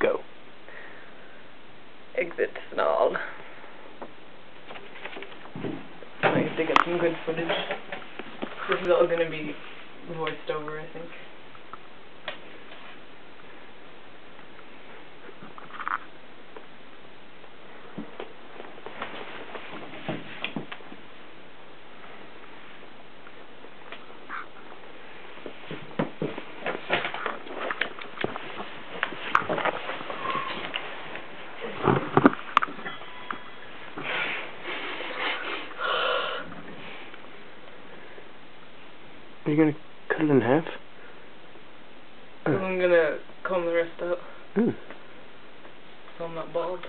Go. Exit stalled. I have to get some good footage. This is all gonna be voiced over, I think. Are you gonna cut it in half? I'm gonna comb the rest out. Mm. So I'm not bald.